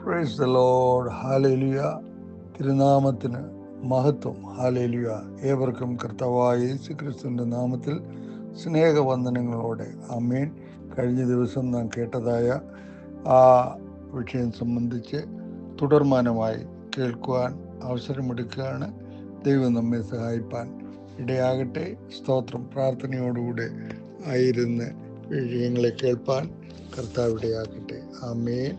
Praise the Lord. Hallelujah. തിരുനാമത്തിന് മഹത്വം. Hallelujah. ഏവർക്കും കർത്താവായ യേശുക്രിസ്തുവിൻ്റെ നാമത്തിൽ സ്നേഹവന്ദനങ്ങളോടെ ആമേൻ. കഴിഞ്ഞ ദിവസം നാം കേട്ടതായ ആ വിഷയം സംബന്ധിച്ച് തുടർമാനമായി കേൾക്കുവാൻ അവസരമെടുക്കുകയാണ്. ദൈവം നമ്മെ സഹായിപ്പാൻ ഇടയാകട്ടെ. സ്തോത്രം. പ്രാർത്ഥനയോടുകൂടെ ആയിരുന്ന് വിഷയങ്ങളെ കേൾപ്പാൻ കർത്താവ് ഇടയാകട്ടെ. ആമേൻ.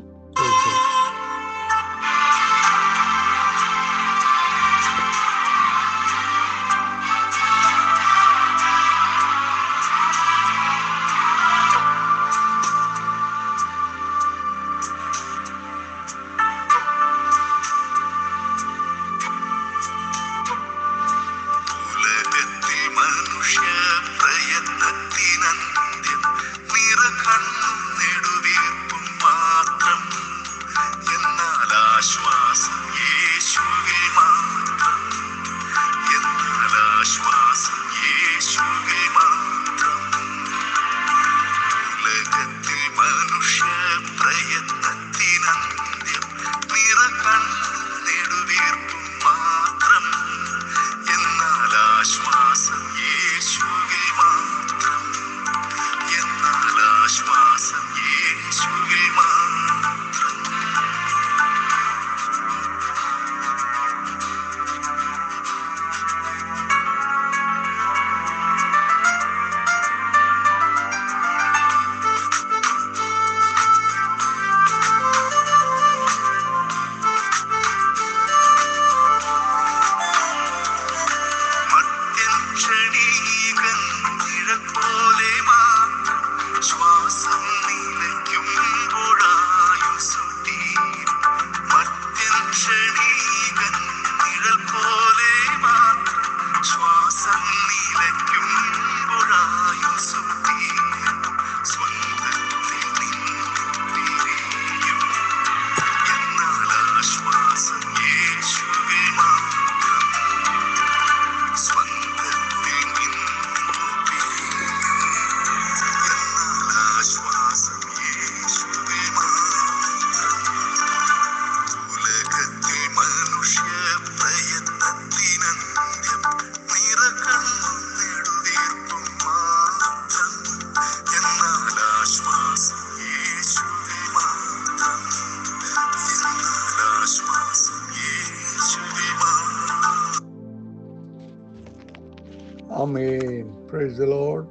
Amen. Praise the Lord.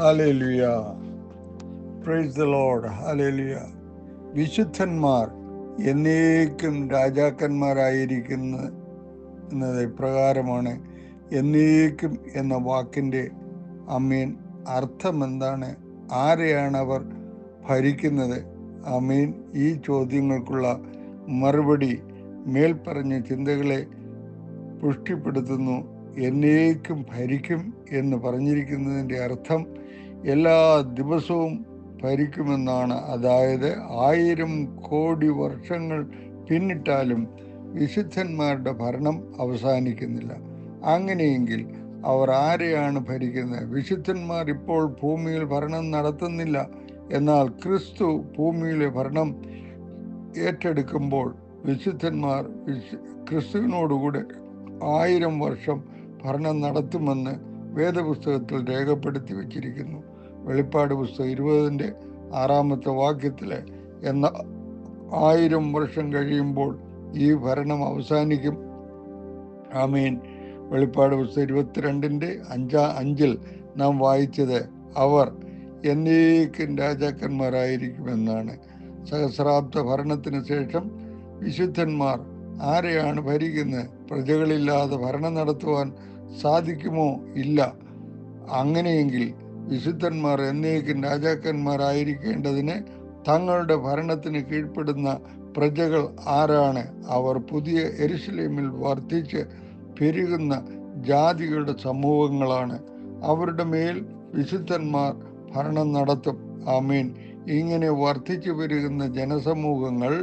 Hallelujah. Praise the Lord. Hallelujah. വിശുദ്ധന്മാർ എന്നേക്കും രാജാക്കന്മാരായിരിക്കുന്നത് ഇപ്രകാരമാണ്. എന്നേക്കും എന്ന വാക്കിൻ്റെ ആമേൻ അർത്ഥം എന്താണ്? ആരെയാണ് അവർ ഭരിക്കുന്നത്? ആമേൻ. ഈ ചോദ്യങ്ങൾക്കുള്ള മറുപടി മേൽപ്പറഞ്ഞ ചിന്തകളെ പുഷ്ടിപ്പെടുത്തുന്നു. എന്നേക്കും ഭരിക്കും എന്ന് പറഞ്ഞിരിക്കുന്നതിൻ്റെ അർത്ഥം എല്ലാ ദിവസവും ഭരിക്കുമെന്നാണ്. അതായത് 1000 കോടി വർഷങ്ങൾ പിന്നിട്ടാലും വിശുദ്ധന്മാരുടെ ഭരണം അവസാനിക്കുന്നില്ല. അങ്ങനെയെങ്കിൽ അവർ ആരെയാണ് ഭരിക്കുന്നത്? വിശുദ്ധന്മാർ ഇപ്പോൾ ഭൂമിയിൽ ഭരണം നടത്തുന്നില്ല. എന്നാൽ ക്രിസ്തു ഭൂമിയിലെ ഭരണം ഏറ്റെടുക്കുമ്പോൾ വിശുദ്ധന്മാർ ക്രിസ്തുവിനോടുകൂടെ 1000 വർഷം ഭരണം നടത്തുമെന്ന് വേദപുസ്തകത്തിൽ രേഖപ്പെടുത്തി വച്ചിരിക്കുന്നു. വെളിപ്പാട് പുസ്തകം 20-ന്റെ 6 എന്ന 1000 വർഷം കഴിയുമ്പോൾ ഈ ഭരണം അവസാനിക്കും. ആമേൻ. വെളിപ്പാട് പുസ്തകം 22-ന്റെ 5 നാം വായിച്ചത് അവർ എന്നേക്കും രാജാക്കന്മാരായിരിക്കുമെന്നാണ്. സഹസ്രാബ്ദ ഭരണത്തിന് ശേഷം വിശുദ്ധന്മാർ ആരെയാണ് ഭരിക്കുന്നത്? പ്രജകളില്ലാതെ ഭരണം നടത്തുവാൻ സാധിക്കുമോ? ഇല്ല. അങ്ങനെയെങ്കിൽ വിശുദ്ധന്മാർ എന്നേക്കും രാജാക്കന്മാരായിരിക്കേണ്ടതിന് തങ്ങളുടെ ഭരണത്തിന് കീഴ്പ്പെടുന്ന പ്രജകൾ ആരാണ്? അവർ പുതിയ യെരുശലേമിൽ വർദ്ധിച്ച് പെരുകുന്ന ജാതികളുടെ സമൂഹങ്ങളാണ്. അവരുടെ മേൽ വിശുദ്ധന്മാർ ഭരണം നടത്തും. ആമേൻ. ഇങ്ങനെ വർദ്ധിച്ചു പെരുകുന്ന ജനസമൂഹങ്ങൾ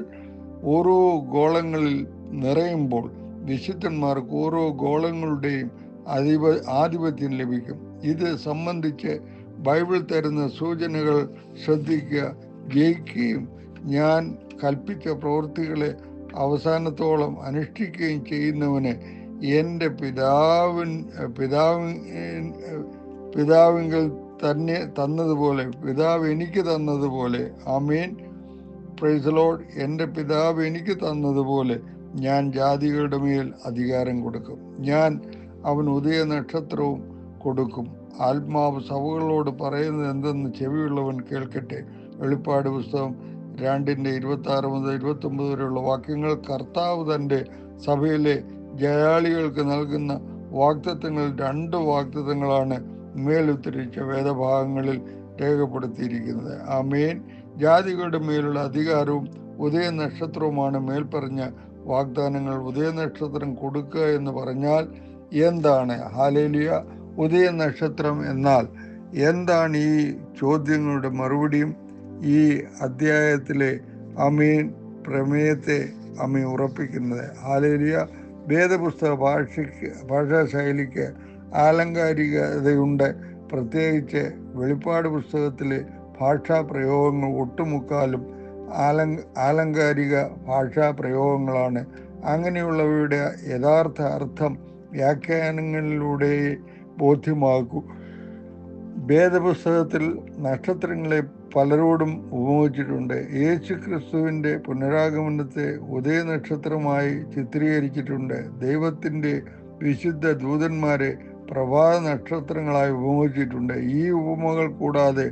ഓരോ ഗോളങ്ങളിൽ നിറയുമ്പോൾ വിശുദ്ധന്മാർക്ക് ഓരോ ഗോളങ്ങളുടെയും ആധിപത്യം ലഭിക്കും. ഇത് സംബന്ധിച്ച് ബൈബിൾ തരുന്ന സൂചനകൾ ശ്രദ്ധിക്കുക. ജയിക്കുകയും ഞാൻ കൽപ്പിച്ച പ്രവൃത്തികളെ അവസാനത്തോളം അനുഷ്ഠിക്കുകയും ചെയ്യുന്നവന് എൻ്റെ പിതാവിങ്കൽ തന്നെ തന്നതുപോലെ, പിതാവ് എനിക്ക് തന്നതുപോലെ, ആമേൻ, പ്രൈസ് ലോർഡ്, എൻ്റെ പിതാവ് എനിക്ക് തന്നതുപോലെ ഞാൻ ജാതികളുടെ മേൽ അധികാരം കൊടുക്കും. ഞാൻ അവന് ഉദയ നക്ഷത്രവും കൊടുക്കും. ആത്മാവ് സഭകളോട് പറയുന്നത് എന്തെന്ന് ചെവിയുള്ളവൻ കേൾക്കട്ടെ. വെളിപ്പാട് പുസ്തകം 2:26 മുതൽ 29 വരെയുള്ള വാക്യങ്ങൾ. കർത്താവ് തൻ്റെ സഭയിലെ ജയാളികൾക്ക് നൽകുന്ന വാഗ്ദത്തങ്ങൾ 2 വാഗ്ദത്തങ്ങളാണ് മേലുദ്ധരിച്ച വേദഭാഗങ്ങളിൽ രേഖപ്പെടുത്തിയിരിക്കുന്നത്. ആമേൻ. ജാതികളുടെ മേലുള്ള അധികാരവും ഉദയ നക്ഷത്രവുമാണ് മേൽപ്പറഞ്ഞ വാഗ്ദാനങ്ങൾ. ഉദയനക്ഷത്രം കൊടുക്കുക എന്ന് പറഞ്ഞാൽ എന്താണ്? ഹല്ലേലൂയ. ഉദയ നക്ഷത്രം എന്നാൽ എന്താണ്? ഈ ചോദ്യങ്ങളുടെ മറുപടിയും ഈ അധ്യായത്തിലെ ആമേൻ പ്രമേയത്തെ ആമേൻ ഉറപ്പിക്കുന്നത്. ഹല്ലേലൂയ. വേദപുസ്തക ഭാഷാ ശൈലിക്ക് ആലങ്കാരികതയുണ്ട്. പ്രത്യേകിച്ച് വെളിപ്പാട് പുസ്തകത്തിലെ ഭാഷാ പ്രയോഗങ്ങൾ ഒട്ടുമുക്കാലും ആലങ്കാരിക ഭാഷാ പ്രയോഗങ്ങളാണ്. അങ്ങനെയുള്ളവയുടെ യഥാർത്ഥ അർത്ഥം വ്യാഖ്യാനങ്ങളിലൂടെ ബോധ്യമാക്കൂ. വേദപുസ്തകത്തിൽ നക്ഷത്രങ്ങളെ പലരോടും ഉപയോഗിച്ചിട്ടുണ്ട്. യേശു ക്രിസ്തുവിൻ്റെ പുനരാഗമനത്തെ ഉദയനക്ഷത്രമായി ചിത്രീകരിച്ചിട്ടുണ്ട്. ദൈവത്തിൻ്റെ വിശുദ്ധ ദൂതന്മാരെ പ്രഭാത നക്ഷത്രങ്ങളായി ഉപയോഗിച്ചിട്ടുണ്ട്. ഈ ഉപമകൾ കൂടാതെ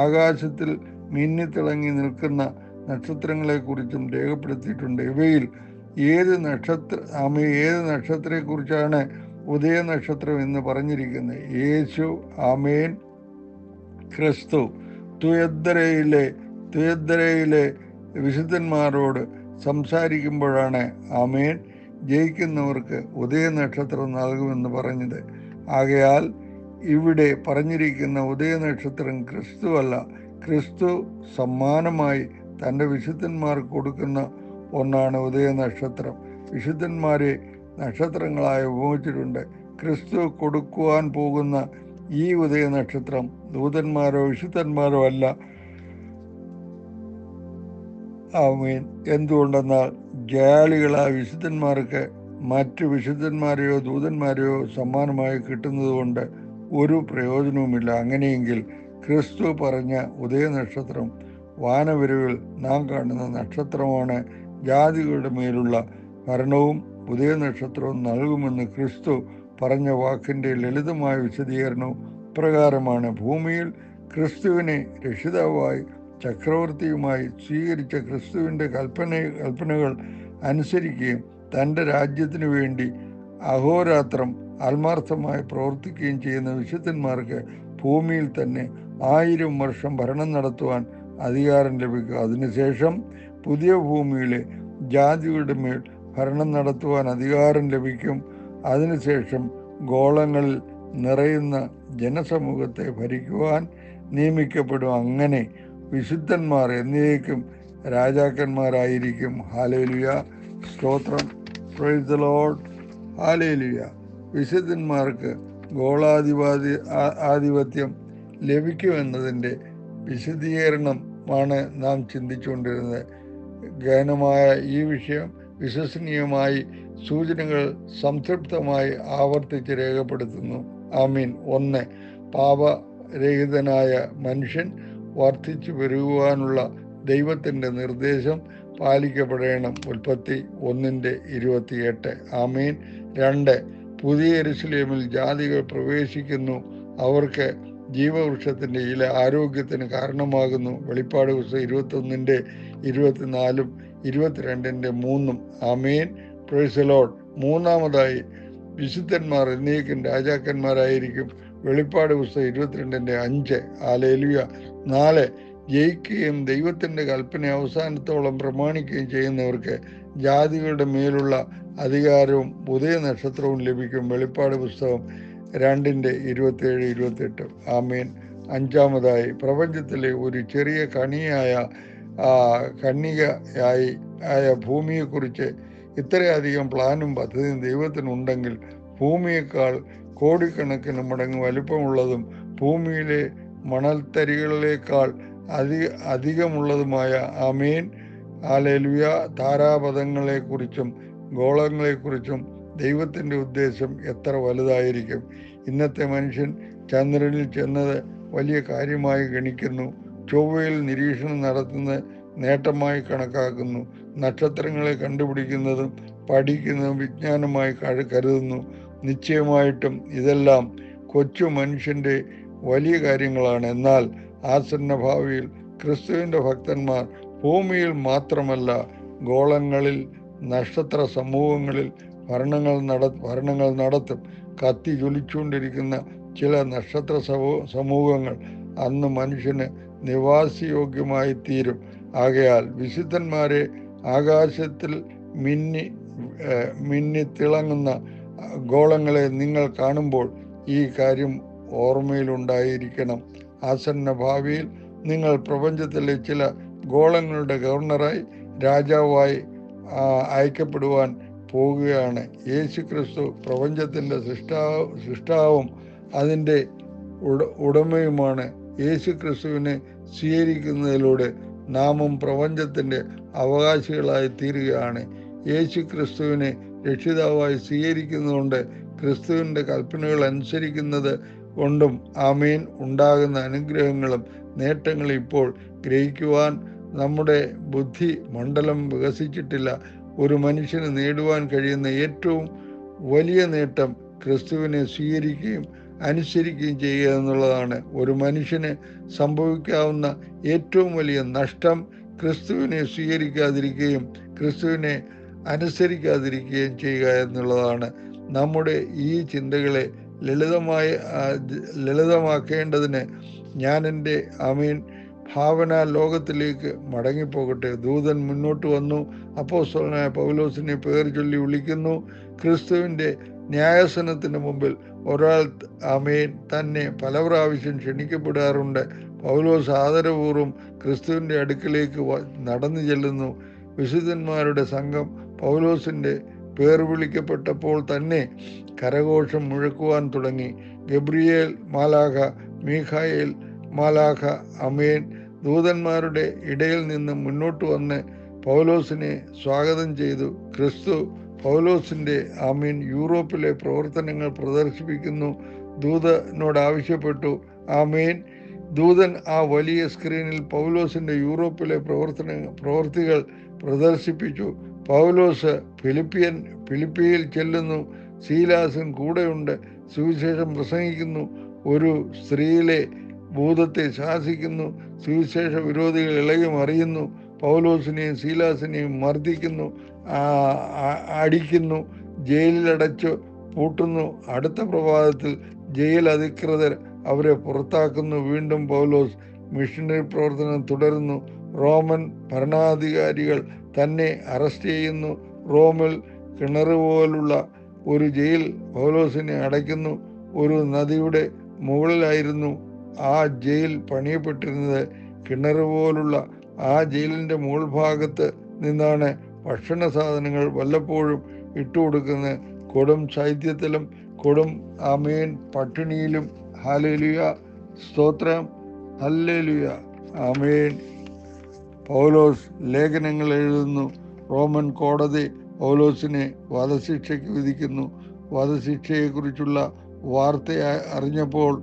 ആകാശത്തിൽ മിന്നിത്തിളങ്ങി നിൽക്കുന്ന നക്ഷത്രങ്ങളെക്കുറിച്ചും രേഖപ്പെടുത്തിയിട്ടുണ്ട്. ഇവയിൽ ഏത് നക്ഷത്രത്തെക്കുറിച്ചാണ് ഉദയനക്ഷത്രം എന്ന് പറഞ്ഞിരിക്കുന്നത്? യേശു, ആമേൻ, ക്രിസ്തു. തുയദ്രയിലെ വിശുദ്ധന്മാരോട് സംസാരിക്കുമ്പോഴാണ് ആമേൻ ജയിക്കുന്നവർക്ക് ഉദയനക്ഷത്രം നൽകുമെന്ന് പറഞ്ഞത്. ആകയാൽ ഇവിടെ പറഞ്ഞിരിക്കുന്ന ഉദയനക്ഷത്രം ക്രിസ്തു അല്ല. ക്രിസ്തു സമ്മാനമായി തൻ്റെ വിശുദ്ധന്മാർക്ക് കൊടുക്കുന്ന ഒന്നാണ് ഉദയനക്ഷത്രം. വിശുദ്ധന്മാരെ നക്ഷത്രങ്ങളായി ഉപയോഗിച്ചിട്ടുണ്ട്. ക്രിസ്തു കൊടുക്കുവാൻ പോകുന്ന ഈ ഉദയനക്ഷത്രം ദൂതന്മാരോ വിശുദ്ധന്മാരോ അല്ല. ആമേൻ. എന്തുകൊണ്ടെന്നാൽ ജയാളികളായ വിശുദ്ധന്മാർക്ക് മറ്റു വിശുദ്ധന്മാരെയോ ദൂതന്മാരെയോ സമ്മാനമായി കിട്ടുന്നത് കൊണ്ട് ഒരു പ്രയോജനവുമില്ല. അങ്ങനെയെങ്കിൽ ക്രിസ്തു പറഞ്ഞ ഉദയനക്ഷത്രം വാനവരവിൽ നാം കാണുന്ന നക്ഷത്രമാണ്. ജാതികളുടെ മേലുള്ള ഭരണവും ഉദയനക്ഷത്രവും നൽകുമെന്ന് ക്രിസ്തു പറഞ്ഞ വാക്കിൻ്റെ ലളിതമായ വിശദീകരണവും പ്രകാരമാണ്. ഭൂമിയിൽ ക്രിസ്തുവിനെ രക്ഷിതാവായി ചക്രവർത്തിയുമായി സ്വീകരിച്ച ക്രിസ്തുവിൻ്റെ കൽപ്പനകൾ അനുസരിക്കുകയും തൻ്റെ രാജ്യത്തിനു വേണ്ടി അഹോരാത്രം ആത്മാർത്ഥമായി പ്രവർത്തിക്കുകയും ചെയ്യുന്ന വിശുദ്ധന്മാർക്ക് ഭൂമിയിൽ തന്നെ 1000 വർഷം ഭരണം നടത്തുവാൻ അധികാരം ലഭിക്കും. അതിനുശേഷം പുതിയ ഭൂമിയിലെ ജാതികളുടെ മേൽ ഭരണം നടത്തുവാൻ അധികാരം ലഭിക്കും. അതിനുശേഷം ഗോളങ്ങളിൽ നിറയുന്ന ജനസമൂഹത്തെ ഭരിക്കുവാൻ നിയമിക്കപ്പെടും. അങ്ങനെ വിശുദ്ധന്മാർ എന്നേക്കും രാജാക്കന്മാരായിരിക്കും. ഹല്ലേലൂയ. സ്തോത്രം. Price the Lord. ഹല്ലേലൂയ. വിശുദ്ധന്മാർക്ക് ആധിപത്യം ലഭിക്കുമെന്നതിൻ്റെ വിശദീകരണമാണ് നാം ചിന്തിച്ചുകൊണ്ടിരുന്നത്. ഗഹനമായ ഈ വിഷയം വിശ്വസനീയമായി സൂചനകൾ സംതൃപ്തമായി ആവർത്തിച്ച് രേഖപ്പെടുത്തുന്നു. ആമീൻ. 1. പാപരഹിതനായ മനുഷ്യൻ വർദ്ധിച്ചു പെരുകുവാനുള്ള ദൈവത്തിൻ്റെ നിർദ്ദേശം പാലിക്കപ്പെടണം. ഉൽപ്പത്തി 1:28. ആമീൻ. 2. പുതിയ യെരുശലേമിൽ ജാതികൾ പ്രവേശിക്കുന്നു. അവർക്ക് ജീവവൃക്ഷത്തിൻ്റെ ഇല ആരോഗ്യത്തിന് കാരണമാകുന്നു. വെളിപ്പാട് പുസ്തകം 21:24, 22:3. ആമേൻ. Praise the Lord. 3. വിശുദ്ധന്മാർ എന്നേക്കും രാജാക്കന്മാരായിരിക്കും. വെളിപ്പാട് പുസ്തകം 22:5. ഹല്ലേലൂയ. 4. ജയിക്കുകയും ദൈവത്തിൻ്റെ കൽപ്പന അവസാനത്തോളം പ്രമാണിക്കുകയും ചെയ്യുന്നവർക്ക് ജാതികളുടെ മേലുള്ള അധികാരവും ഉദയനക്ഷത്രവും ലഭിക്കും. വെളിപ്പാട് പുസ്തകം 2:27-28. ആമേൻ. 5. പ്രപഞ്ചത്തിലെ ഒരു ചെറിയ കണികയായ ഭൂമിയെക്കുറിച്ച് ഇത്രയധികം പ്ലാനും പദ്ധതിയും ദൈവത്തിനുണ്ടെങ്കിൽ ഭൂമിയേക്കാൾ കോടിക്കണക്കിന് മടങ്ങ് വലിപ്പമുള്ളതും ഭൂമിയിലെ മണൽത്തരികളിലേക്കാൾ അധികമുള്ളതുമായ ആമേൻ ഹല്ലേലൂയ. താരാപഥങ്ങളെക്കുറിച്ചും ഗോളങ്ങളെക്കുറിച്ചും ദൈവത്തിൻ്റെ ഉദ്ദേശം എത്ര വലുതായിരിക്കും. ഇന്നത്തെ മനുഷ്യൻ ചന്ദ്രനിൽ ചെന്നത് വലിയ കാര്യമായി ഗണിക്കുന്നു. ചൊവ്വയിൽ നിരീക്ഷണം നടത്തുന്നത് നേട്ടമായി കണക്കാക്കുന്നു. നക്ഷത്രങ്ങളെ കണ്ടുപിടിക്കുന്നതും പഠിക്കുന്നതും വിജ്ഞാനമായി കരുതുന്നു. നിശ്ചയമായിട്ടും ഇതെല്ലാം കൊച്ചു മനുഷ്യൻ്റെ വലിയ കാര്യങ്ങളാണ്. എന്നാൽ ആസന്ന ഭാവിയിൽ ക്രിസ്തുവിൻ്റെ ഭക്തന്മാർ ഭൂമിയിൽ മാത്രമല്ല, ഗോളങ്ങളിൽ, നക്ഷത്ര സമൂഹങ്ങളിൽ ഭരണങ്ങൾ നടത്തും. കത്തി ജ്വലിച്ചുകൊണ്ടിരിക്കുന്ന ചില നക്ഷത്ര സമൂഹങ്ങൾ അന്ന് മനുഷ്യന് നിവാസയോഗ്യമായി തീരും. ആകയാൽ വിശുദ്ധന്മാരെ ആകാശത്തിൽ മിന്നി തിളങ്ങുന്ന ഗോളങ്ങളെ നിങ്ങൾ കാണുമ്പോൾ ഈ കാര്യം ഓർമ്മയിലുണ്ടായിരിക്കണം. ആസന്ന ഭാവിയിൽ നിങ്ങൾ പ്രപഞ്ചത്തിലെ ചില ഗോളങ്ങളുടെ ഗവർണറായി, രാജാവായി അയക്കപ്പെടുവാൻ പോകുകയാണ്. യേശു ക്രിസ്തു പ്രപഞ്ചത്തിൻ്റെ സൃഷ്ടാവും അതിൻ്റെ ഉടമയുമാണ്. യേശു ക്രിസ്തുവിനെ സ്വീകരിക്കുന്നതിലൂടെ നാമും പ്രപഞ്ചത്തിൻ്റെ അവകാശികളായി തീരുകയാണ്. യേശു ക്രിസ്തുവിനെ രക്ഷിതാവായി സ്വീകരിക്കുന്നതുകൊണ്ട്, ക്രിസ്തുവിൻ്റെ കൽപ്പനകൾ അനുസരിക്കുന്നത് കൊണ്ടും ആമേൻ ഉണ്ടാകുന്ന അനുഗ്രഹങ്ങളും നേട്ടങ്ങളും ഇപ്പോൾ ഗ്രഹിക്കുവാൻ നമ്മുടെ ബുദ്ധി മണ്ഡലം വികസിച്ചിട്ടില്ല. ഒരു മനുഷ്യന് നേടുവാൻ കഴിയുന്ന ഏറ്റവും വലിയ നേട്ടം ക്രിസ്തുവിനെ സ്വീകരിക്കുകയും അനുസരിക്കുകയും ചെയ്യുക എന്നുള്ളതാണ്. ഒരു മനുഷ്യന് സംഭവിക്കാവുന്ന ഏറ്റവും വലിയ നഷ്ടം ക്രിസ്തുവിനെ സ്വീകരിക്കാതിരിക്കുകയും ക്രിസ്തുവിനെ അനുസരിക്കാതിരിക്കുകയും ചെയ്യുക എന്നുള്ളതാണ്. നമ്മുടെ ഈ ചിന്തകളെ ലളിതമാക്കേണ്ടതിന് ഞാൻ എൻ്റെ ഭാവന ലോകത്തിലേക്ക് മടങ്ങിപ്പോകട്ടെ. ദൂതൻ മുന്നോട്ട് വന്നു അപ്പോസ്തലനായ പൗലോസിനെ പേർ ചൊല്ലി വിളിക്കുന്നു. ക്രിസ്തുവിൻ്റെ ന്യായാസനത്തിന് മുമ്പിൽ ഒരാൾ തന്നെ പല പ്രാവശ്യം ക്ഷണിക്കപ്പെടാറുണ്ട്. പൗലോസ് ആദരപൂർവ്വം ക്രിസ്തുവിൻ്റെ അടുക്കിലേക്ക് നടന്നു ചെല്ലുന്നു. വിശുദ്ധന്മാരുടെ സംഘം പൗലോസിൻ്റെ പേർ വിളിക്കപ്പെട്ടപ്പോൾ തന്നെ കരഘോഷം മുഴക്കുവാൻ തുടങ്ങി. ഗബ്രിയേൽ മാലാഖ, മീഖായേൽ മാലാഖ ദൂതന്മാരുടെ ഇടയിൽ നിന്ന് മുന്നോട്ട് വന്ന് പൗലോസിനെ സ്വാഗതം ചെയ്തു. ക്രിസ്തു പൗലോസിൻ്റെ യൂറോപ്പിലെ പ്രവർത്തനങ്ങൾ പ്രദർശിപ്പിക്കുന്നു. ദൂതനോട് ആവശ്യപ്പെട്ടു. ദൂതൻ ആ വലിയ സ്ക്രീനിൽ പൗലോസിൻ്റെ യൂറോപ്പിലെ പ്രവർത്തികൾ പ്രദർശിപ്പിച്ചു. പൗലോസ് ഫിലിപ്പിയിൽ ചെല്ലുന്നു. സീലാസും കൂടെയുണ്ട്. സുവിശേഷം പ്രസംഗിക്കുന്നു. ഒരു സ്ത്രീയിലെ ഭൂതത്തെ ശാസിക്കുന്നു. സുവിശേഷ വിരോധികൾ ഇളകി മറിയുന്നു. പൗലോസിനെയും സീലാസിനെയും മർദ്ദിക്കുന്നു, അടിക്കുന്നു, ജയിലിലടച്ചു പൂട്ടുന്നു. അടുത്ത പ്രഭാതത്തിൽ ജയിൽ അധികൃതർ അവരെ പുറത്താക്കുന്നു. വീണ്ടും പൗലോസ് മിഷണറി പ്രവർത്തനം തുടരുന്നു. റോമൻ ഭരണാധികാരികൾ തന്നെ അറസ്റ്റ് ചെയ്യുന്നു. റോമിൽ കിണറ് പോലുള്ള ഒരു ജയിൽ പൗലോസിനെ അടയ്ക്കുന്നു. ഒരു നദിയുടെ മുകളിലായിരുന്നു ആ ജയിൽ പണിയപ്പെട്ടിരുന്നത്. കിണറ് പോലുള്ള ആ ജയിലിൻ്റെ മുകൾ ഭാഗത്ത് നിന്നാണ് ഭക്ഷണ സാധനങ്ങൾ വല്ലപ്പോഴും ഇട്ടുകൊടുക്കുന്നത്. കൊടും ശൈത്യത്തിലും കൊടും പട്ടിണിയിലും. ഹല്ലേലൂയ, സ്തോത്രം, ഹല്ലേലൂയ, ആമേൻ. പൗലോസ് ലേഖനങ്ങൾ എഴുതുന്നു. റോമൻ കോടതി പൗലോസിനെ വധശിക്ഷയ്ക്ക് വിധിക്കുന്നു. വധശിക്ഷയെക്കുറിച്ചുള്ള വാർത്ത അറിഞ്ഞപ്പോൾ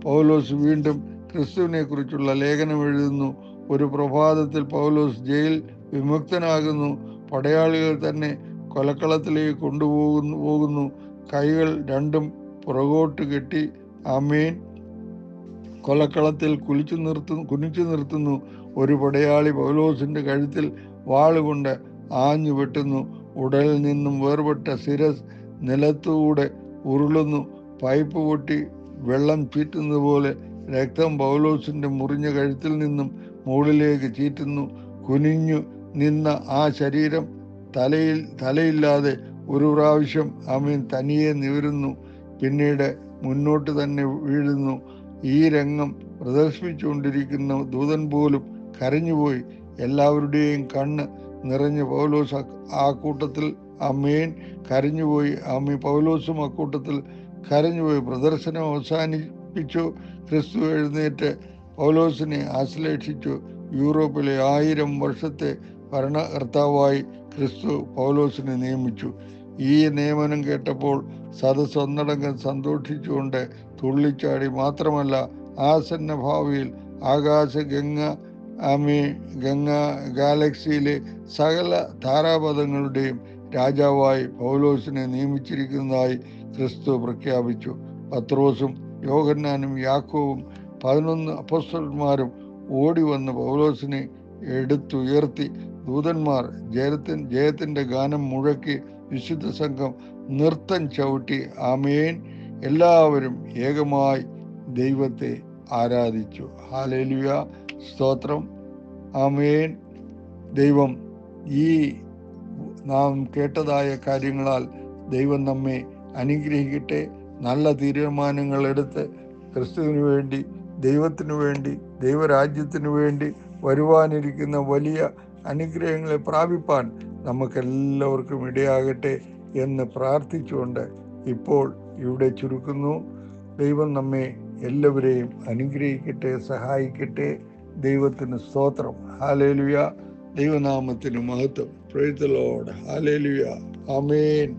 പൗലോസ് വീണ്ടും ക്രിസ്തുവിനെ കുറിച്ചുള്ള ലേഖനം എഴുതുന്നു. ഒരു പ്രഭാതത്തിൽ പൗലോസ് ജയിൽ വിമുക്തനാകുന്നു. പടയാളികൾ തന്നെ കൊലക്കളത്തിലേക്ക് കൊണ്ടുപോകുന്നു. കൈകൾ രണ്ടും പുറകോട്ട് കെട്ടി കൊലക്കളത്തിൽ കുനിച്ചു നിർത്തുന്നു. ഒരു പടയാളി പൗലോസിന്റെ കഴുത്തിൽ വാളുകൊണ്ട് ആഞ്ഞു വെട്ടുന്നു. ഉടലിൽ നിന്നും വേർപെട്ട ശിരസ് നിലത്തൂടെ ഉരുളുന്നു. പൈപ്പ് പൊട്ടി വെള്ളം ചീറ്റുന്നത് പോലെ രക്തം പൗലോസിന്റെ മുറിഞ്ഞ കഴുത്തിൽ നിന്നും മുകളിലേക്ക് ചീറ്റുന്നു. കുനിഞ്ഞു നിന്ന ആ ശരീരം തലയില്ലാതെ ഒരു പ്രാവശ്യം തനിയെ നിവരുന്നു. പിന്നീട് മുന്നോട്ട് തന്നെ വീഴുന്നു. ഈ രംഗം പ്രദർശിപ്പിച്ചുകൊണ്ടിരിക്കുന്ന ദൂതൻ പോലും കരഞ്ഞുപോയി. എല്ലാവരുടെയും കണ്ണ് നിറഞ്ഞ് പൗലോസ് ആ കൂട്ടത്തിൽ കരഞ്ഞുപോയി. പൗലോസും അക്കൂട്ടത്തിൽ കരഞ്ഞുപോയി. പ്രദർശനം അവസാനിപ്പിച്ചു. ക്രിസ്തു എഴുന്നേറ്റ് പൗലോസിനെ ആശ്ലേഷിച്ചു. യൂറോപ്പിലെ 1000 വർഷത്തെ ഭരണകർത്താവായി ക്രിസ്തു പൗലോസിനെ നിയമിച്ചു. ഈ നിയമനം കേട്ടപ്പോൾ സദസ്സ് ഒന്നടങ്കം സന്തോഷിച്ചുകൊണ്ട് തുള്ളിച്ചാടി. മാത്രമല്ല, ആസന്ന ഭാവിയിൽ ഗംഗ ഗാലക്സിയിലെ സകല താരാപഥങ്ങളുടെയും രാജാവായി പൗലോസിനെ നിയമിച്ചിരിക്കുന്നതായി ക്രിസ്തു പ്രഖ്യാപിച്ചു. പത്രോസും യോഹന്നാനും യാക്കോബും 11 അപ്പോസ്തലന്മാരും ഓടി വന്ന് പൗലോസിനെ എടുത്തുയർത്തി. ദൂതന്മാർ ജയത്തിന്റെ ഗാനം മുഴക്കി. വിശുദ്ധ സംഘം നൃത്തം ചവിട്ടി. ആമേൻ. എല്ലാവരും ഏകമായി ദൈവത്തെ ആരാധിച്ചു. ഹല്ലേലൂയ, സ്തോത്രം, ആമേൻ. ദൈവം ഈ നാം കേട്ടതായ കാര്യങ്ങളാൽ ദൈവം നമ്മെ അനുഗ്രഹിക്കട്ടെ. നല്ല തീരുമാനങ്ങൾ എടുത്ത് ക്രിസ്തുവിന് വേണ്ടി, ദൈവത്തിനു വേണ്ടി, ദൈവരാജ്യത്തിനു വേണ്ടി വരുവാനിരിക്കുന്ന വലിയ അനുഗ്രഹങ്ങളെ പ്രാപിപ്പാൻ നമുക്കെല്ലാവർക്കും ഇടയാകട്ടെ എന്ന് പ്രാർത്ഥിച്ചുകൊണ്ട് ഇപ്പോൾ ഇവിടെ ചുരുക്കുന്നു. ദൈവം നമ്മെ എല്ലാവരെയും അനുഗ്രഹിക്കട്ടെ, സഹായിക്കട്ടെ. ദൈവത്തിന് സ്തോത്രം. ഹല്ലേലൂയ. ദൈവനാമത്തിന് മഹത്വം. Price the Lord. ഹല്ലേലൂയ. ആമേൻ.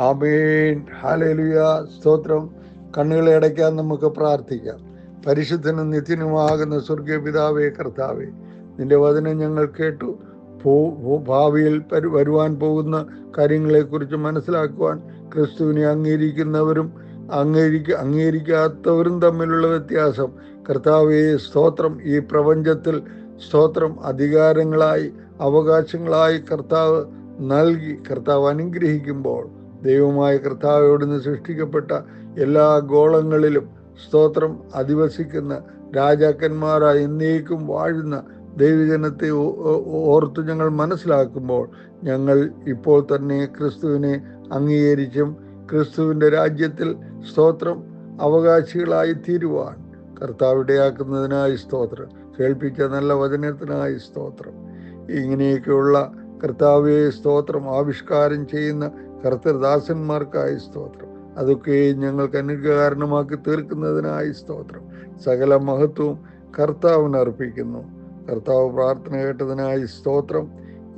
ആമേൻ. ഹല്ലേലൂയ, സ്തോത്രം. കണ്ണുകളെ അടയ്ക്കാൻ നമുക്ക് പ്രാർത്ഥിക്കാം. പരിശുദ്ധനും നിത്യനുമാകുന്ന സ്വർഗീയ പിതാവേ, കർത്താവേ, നിന്റെ വചനം ഞങ്ങൾ കേട്ടു. ഭാവിയിൽ വരുവാൻ പോകുന്ന കാര്യങ്ങളെക്കുറിച്ച് മനസ്സിലാക്കുവാൻ ക്രിസ്തുവിനെ അംഗീകരിക്കുന്നവരും അംഗീകരിക്കാത്തവരും തമ്മിലുള്ള വ്യത്യാസം, കർത്താവേ, സ്തോത്രം, ഈ പ്രപഞ്ചത്തിൽ സ്തോത്രം അധികാരങ്ങളായി അവകാശങ്ങളായി കർത്താവ് നൽകി കർത്താവ് അനുഗ്രഹിക്കുമ്പോൾ ദൈവമായ കർത്താവോടുന്ന് സൃഷ്ടിക്കപ്പെട്ട എല്ലാ ഗോളങ്ങളിലും സ്തോത്രം അധിവസിക്കുന്ന രാജാക്കന്മാരായി എന്നേക്കും വാഴുന്ന ദൈവജനത്തെ ഓർത്ത് ഞങ്ങൾ മനസ്സിലാക്കുമ്പോൾ ഞങ്ങൾ ഇപ്പോൾ തന്നെ ക്രിസ്തുവിനെ അംഗീകരിച്ചും ക്രിസ്തുവിൻ്റെ രാജ്യത്തിൽ സ്തോത്രം അവകാശികളായി തീരുവാൻ കർത്താവ് ഇടയാക്കുന്നതിനായി സ്തോത്രം. കേൾപ്പിച്ച നല്ല വചനത്തിനായി സ്തോത്രം. ഇങ്ങനെയൊക്കെയുള്ള കർത്താവേ സ്തോത്രം ആവിഷ്കാരം ചെയ്യുന്ന കർത്തൃദാസന്മാർക്കായി സ്തോത്രം. അതൊക്കെ ഞങ്ങൾക്ക് അനുഗ്രഹകാരണമാക്കി തീർക്കുന്നതിനായി സ്തോത്രം. സകല മഹത്വവും കർത്താവിന് അർപ്പിക്കുന്നു. കർത്താവ് പ്രാർത്ഥന കേട്ടതിനായി സ്തോത്രം.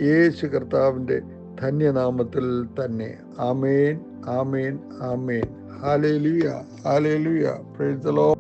യേശു കർത്താവിൻ്റെ ധന്യനാമത്തിൽ തന്നെ. ആമേൻ, ആമേൻ, ആമേൻ. ഹല്ലേലൂയ, ഹല്ലേലൂയ. Praise the Lord.